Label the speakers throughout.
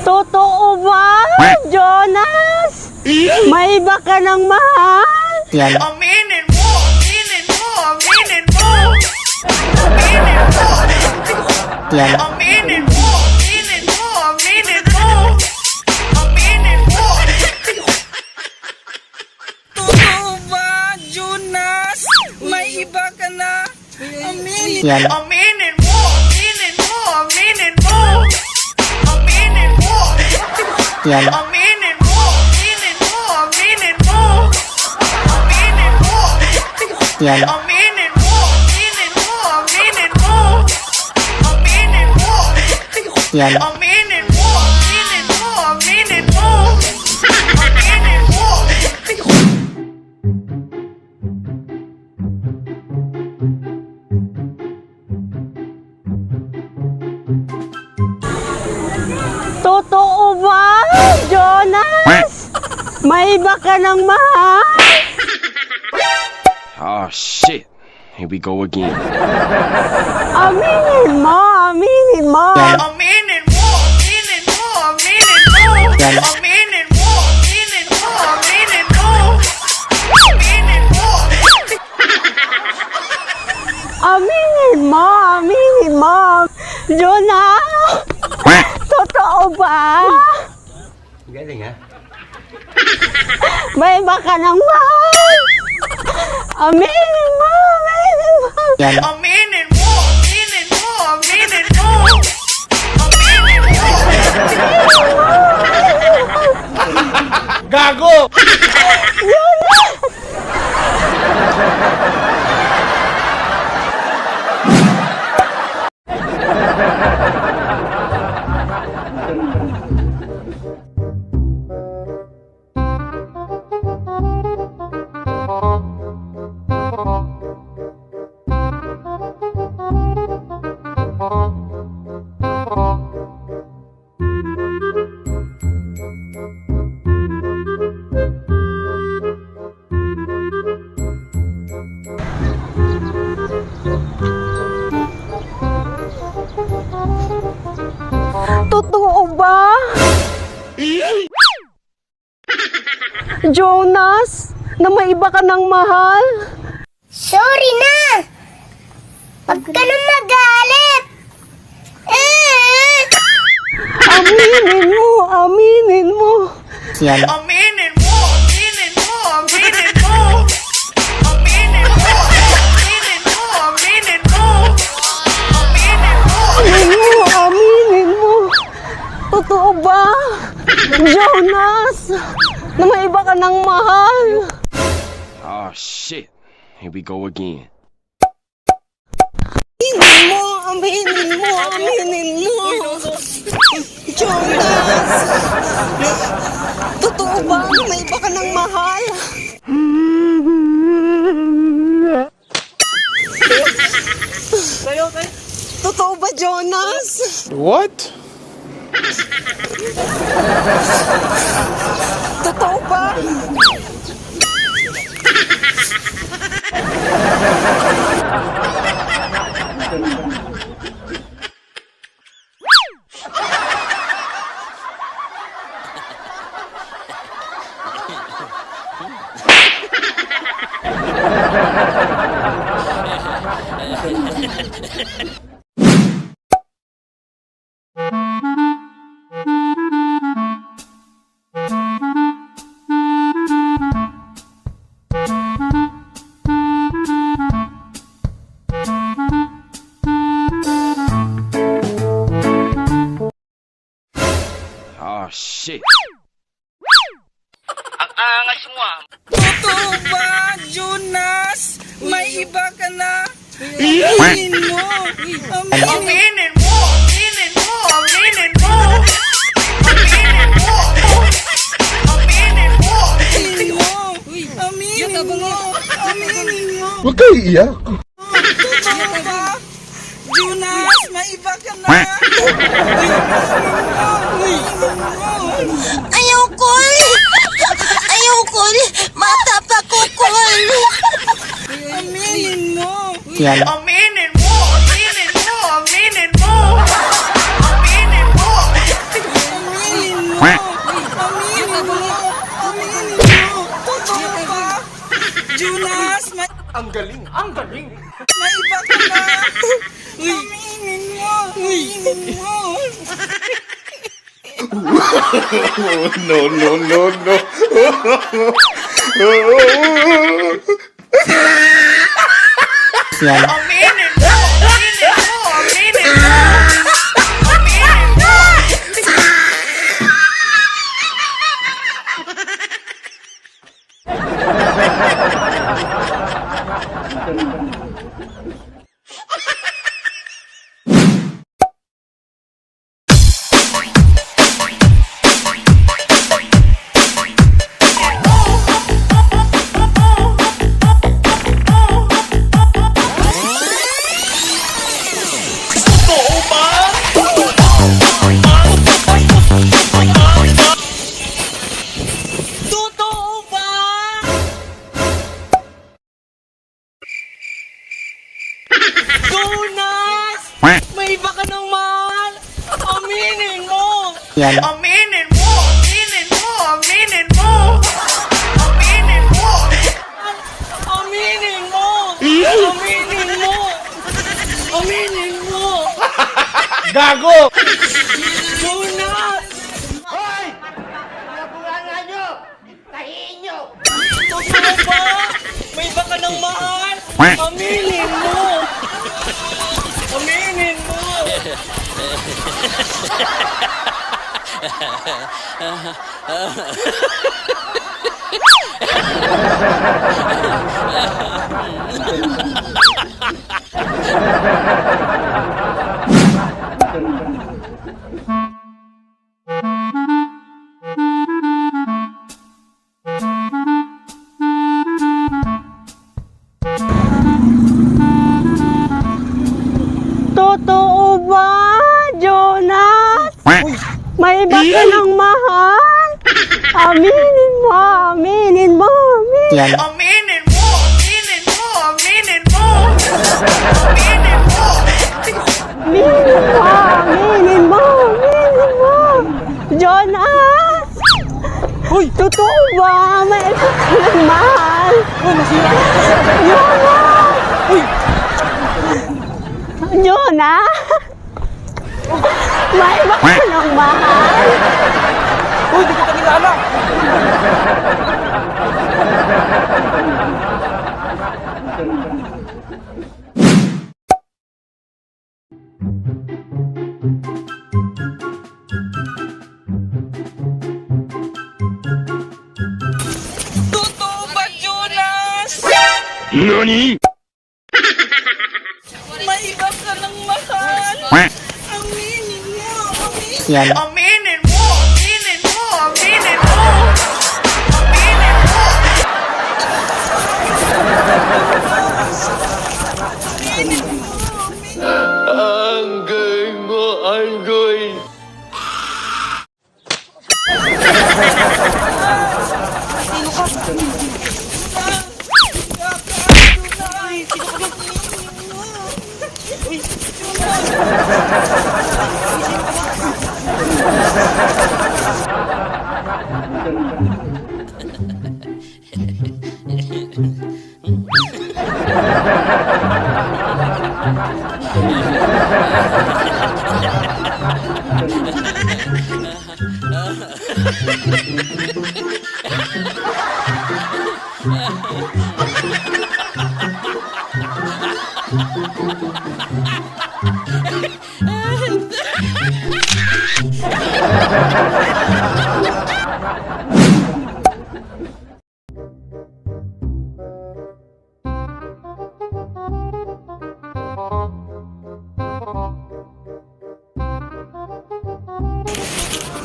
Speaker 1: Totoo ba, Jonas? May iba ka ng mahal?
Speaker 2: Yan.
Speaker 3: Aminin mo! Aminin mo! Aminin mo! Aminin mo!
Speaker 2: Yan.
Speaker 3: Aminin mo! Aminin mo! Aminin mo! Aminin mo! Totoo ba, Jonas? May iba ka na? Aminin!
Speaker 2: Yan.
Speaker 3: Aminin mo! Aminin mo! Aminin mo! Aminin mo!
Speaker 2: Yan.
Speaker 3: Aminin mo! Aminin mo! Aminin mo! Aminin mo!
Speaker 2: Yan.
Speaker 3: Aminin mo! Aminin mo! Aminin mo! Aminin mo!
Speaker 2: Yan.
Speaker 3: Aminin mo! Aminin mo! Aminin mo! Aminin mo!
Speaker 1: Totoo ba, Jonas? May iba ka ng mahal?
Speaker 4: Oh shit. Here we go again.
Speaker 1: Aminin mo, aminin mo.
Speaker 2: Yan.
Speaker 3: Aminin mo! Aminin mo! Aminin mo!
Speaker 2: Yan.
Speaker 3: Aminin mo! Aminin mo! Aminin mo! Aminin mo!
Speaker 1: Aminin mo, aminin mo. Jonas, totoo ba?
Speaker 5: Galing ha?
Speaker 1: May iba ka ng mahal? Aminin mo, aminin mo.
Speaker 2: Yan.
Speaker 3: Aminin mo! Aminin mo! Aminin mo! Aminin mo!
Speaker 5: Gago!
Speaker 1: Totoo ba? Jonas, na may iba ka ng mahal?
Speaker 6: Sorry na! Huwag ka na magalit!
Speaker 1: Aminin mo, aminin mo.
Speaker 2: Yan.
Speaker 3: Aminin mo! Aminin mo! Aminin mo! Aminin mo! Aminin mo! Aminin mo! Aminin mo!
Speaker 1: Aminin mo, aminin mo. Totoo ba? Jonas, na may iba ka ng mahal?
Speaker 4: Oh shit. Here we go again.
Speaker 1: Aminin mo, aminin mo. Jonas, totoo ba na may iba ka ng mahal? Totoo ba, Jonas?
Speaker 5: What?
Speaker 1: Totoo ba?
Speaker 4: Oh shit.
Speaker 3: Ang angas mo ah! Totoo ba, Jonas? May iba ka na? Aminin mo! Aminin mo! Aminin mo! Aminin mo! Aminin mo! Aminin mo! Aminin mo! Aminin mo! Aminin mo!
Speaker 5: Huwag kayo iiyak.
Speaker 3: Totoo ba? Jonas, may iba ka na?
Speaker 6: Ayoko! Ayoko! Mata pa ko ko!
Speaker 3: Aminin mo!
Speaker 2: Yan.
Speaker 3: Aminin mo! Aminin mo! Aminin mo! Aminin mo! Aminin May iba ka na. Aminin mo. Aminin mo.
Speaker 5: No, no, no, no.
Speaker 2: Yan.
Speaker 3: Aminin mo. Aminin mo. Aminin mo. Aminin mo. Totoo ba? Jonas! May iba ka ng mahal! Aminin mo!
Speaker 2: Yan.
Speaker 3: Aminin mo! Aminin mo! Aminin mo! Aminin mo! Aminin mo! Aminin mo! Aminin mo!
Speaker 5: Gago!
Speaker 3: Jonas! Totoo ba? May iba ka ng mahal? Aminin mo! Aminin mo!
Speaker 1: Totoo ba, Jonas? May iba ka ng mahal? Aminin mo, aminin mo, aminin.
Speaker 2: Yan.
Speaker 3: Aminin mo! Aminin mo! Aminin mo! Aminin mo!
Speaker 1: Aminin mo, aminin mo, aminin mo. Jonas! Totoo ba? May iba ka ng mahal? Jonas! Jonas! May iba ka ng mahal?
Speaker 3: Uy, di ko pa kilala! Totoo ba, Jonas?
Speaker 4: NANI?!
Speaker 3: May iba ka ng mahal? Aminin mo! Aminin
Speaker 2: Yan.
Speaker 3: Aminin mo! Aminin mo! Aminin mo! Aminin mo!
Speaker 5: Anggoy mo, anggoy.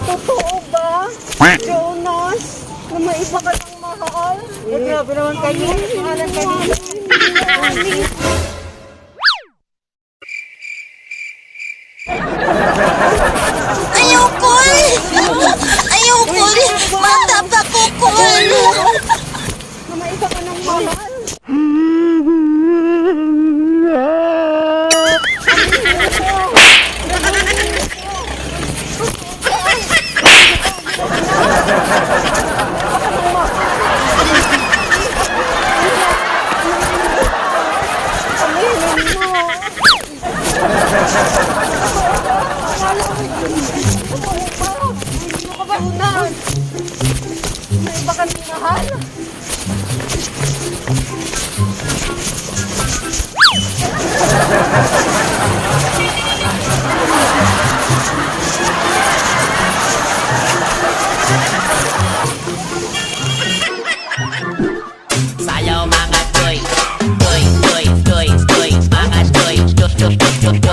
Speaker 1: Totoo ba, Jonas? Na may iba ka ng mahal? Grabe naman kayo. Mahalan kayo.
Speaker 6: Ayoko eh! Ayoko eh! Matapa ko ko!
Speaker 1: Na may iba ka ng mahal? May iba ka ng mahal.
Speaker 7: Sayaw mga doy, doy, doy, doy, doy, mga doy, doy, doy, doy, doy.